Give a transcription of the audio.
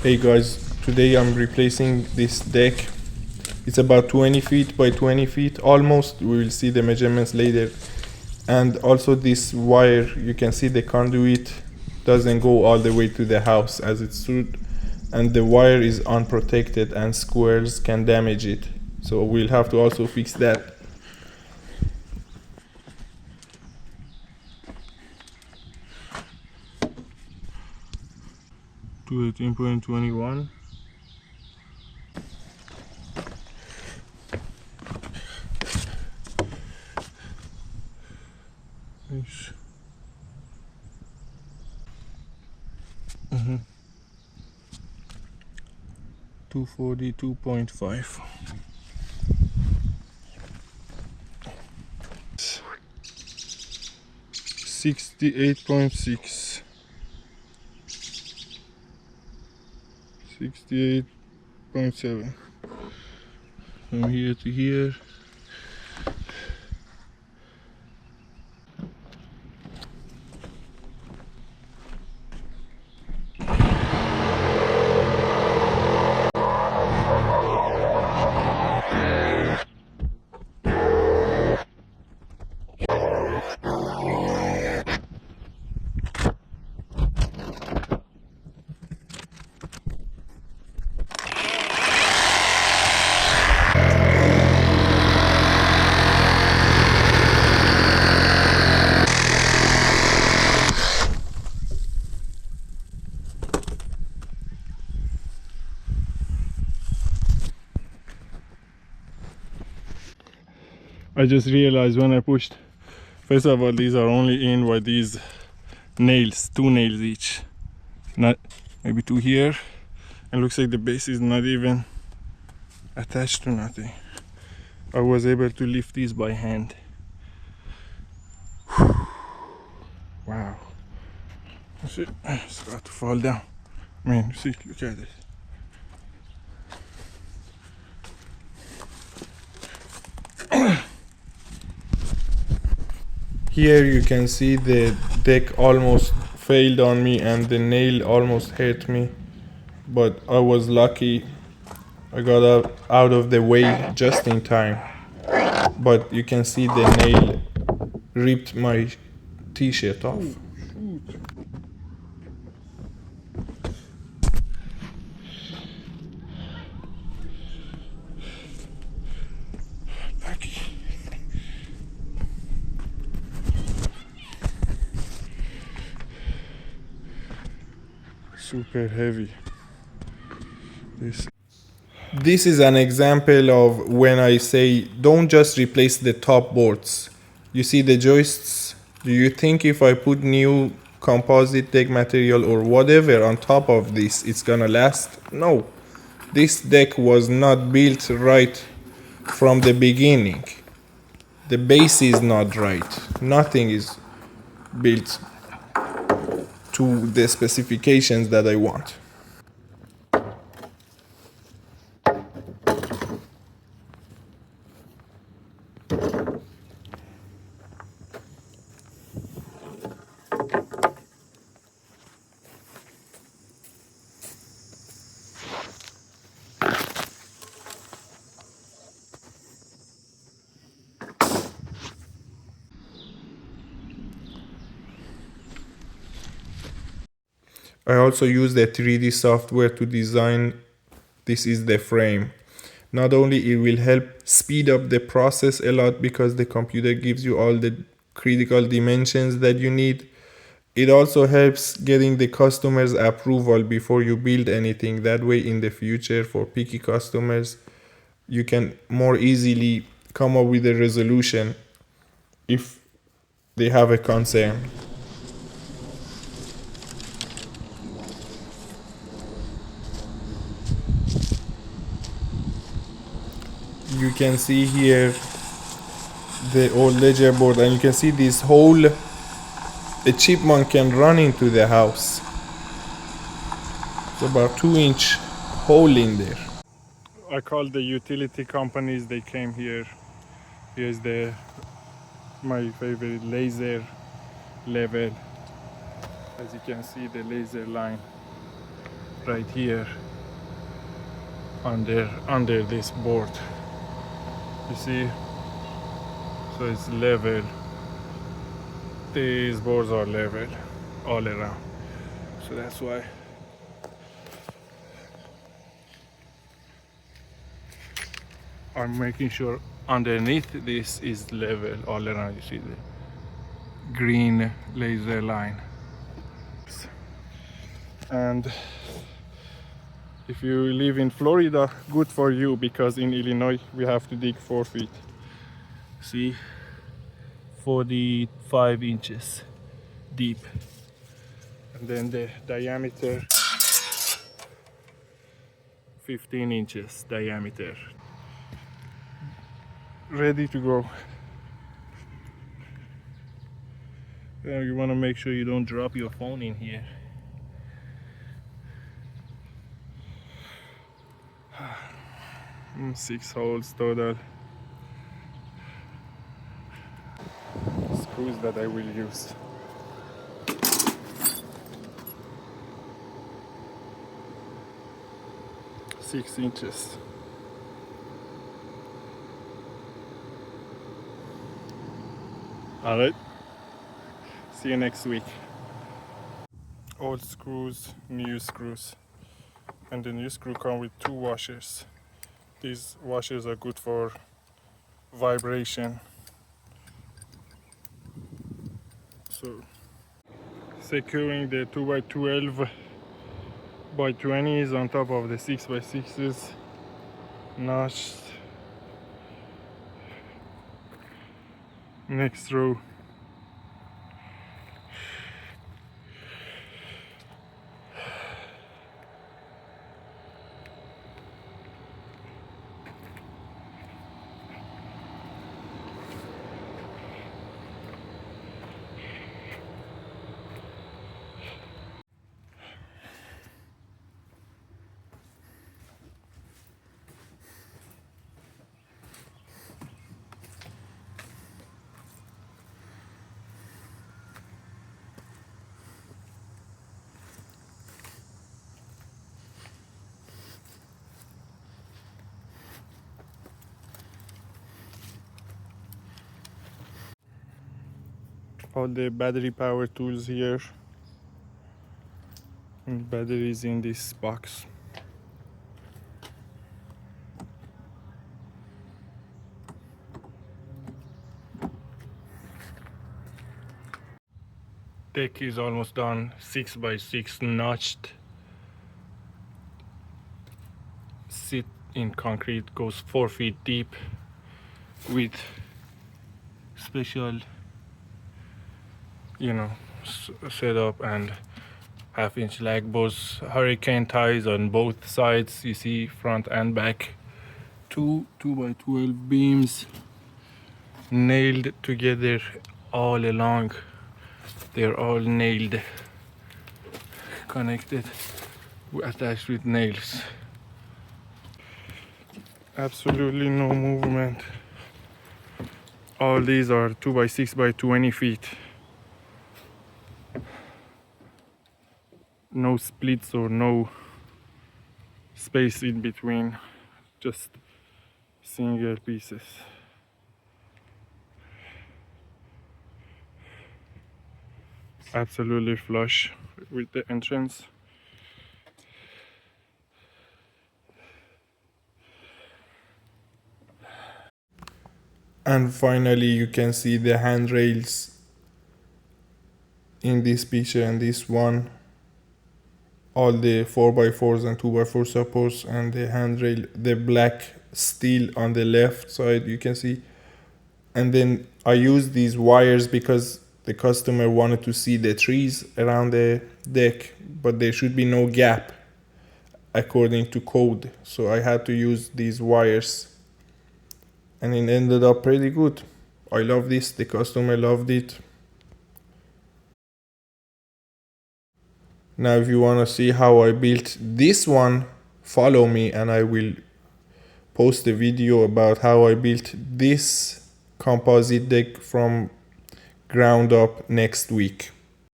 Hey guys, today I'm replacing this deck. It's about 20 feet by 20 feet almost. We will see the measurements later. And also this wire, you can see the conduit doesn't go all the way to the house as it should. And the wire is unprotected and squirrels can damage it. So we'll have to also fix that. 218.21. Nice. 242.5. 68.6. 68.7. From here to here. I just realized when I pushed, first of all, these are only in by these nails, 2 nails each, not maybe 2 here, and looks like the base is not even attached to nothing. I was able to lift these by hand. Wow, see, it's about to fall down. I mean, see, look at it. Here you can see the deck almost failed on me and the nail almost hurt me, but I was lucky. I got out of the way just in time. But you can see the nail ripped my t-shirt off. Super heavy. This is an example of when I say don't just replace the top boards. You see the joists? Do you think if I put new composite deck material or whatever on top of this it's gonna last? No. This deck was not built right from the beginning. The base is not right. Nothing is built to the specifications that I want. I also use the 3D software to design. This is the frame. Not only it will help speed up the process a lot because the computer gives you all the critical dimensions that you need. It also helps getting the customer's approval before you build anything. That way in the future for picky customers, you can more easily come up with a resolution if they have a concern. You can see here the old ledger board, and you can see this hole a chipmunk can run into the house. It's about 2-inch hole in there. I called the utility companies, they came here. Here's my favorite laser level. As you can see, the laser line right here under this board. You see, so it's level. These boards are level all around, so that's why I'm making sure underneath this is level all around. You see the green laser line. And if you live in Florida, good for you, because in Illinois we have to dig 4 feet. See, 45 inches deep, and then the diameter 15 inches diameter. Ready to go. You want to make sure you don't drop your phone in here. Six holes total. Screws that I will use. Six inches. All right. See you next week. Old screws, new screws, and the new screw come with 2 washers. These washers are good for vibration. So securing the 2x12 by 20s on top of the 6x6s, notched. Next row. All the battery power tools here, and batteries in this box. Deck is almost done. 6x6 notched. Sit in concrete, goes 4 feet deep with special, setup and half-inch lag bolts, hurricane ties on both sides. You see, front and back. 2x12 beams nailed together all along. They're all nailed, connected, attached with nails. Absolutely no movement. All these are 2x6 by 20 feet. No splits or no space in between, just single pieces. Absolutely flush with the entrance. And finally, you can see the handrails in this picture and this one. All the 4x4s and 2x4 supports, and the handrail, the black steel on the left side, you can see. And then I used these wires because the customer wanted to see the trees around the deck, but there should be no gap according to code. So I had to use these wires, and it ended up pretty good. I love this, the customer loved it. Now if you want to see how I built this one, follow me and I will post a video about how I built this composite deck from ground up next week.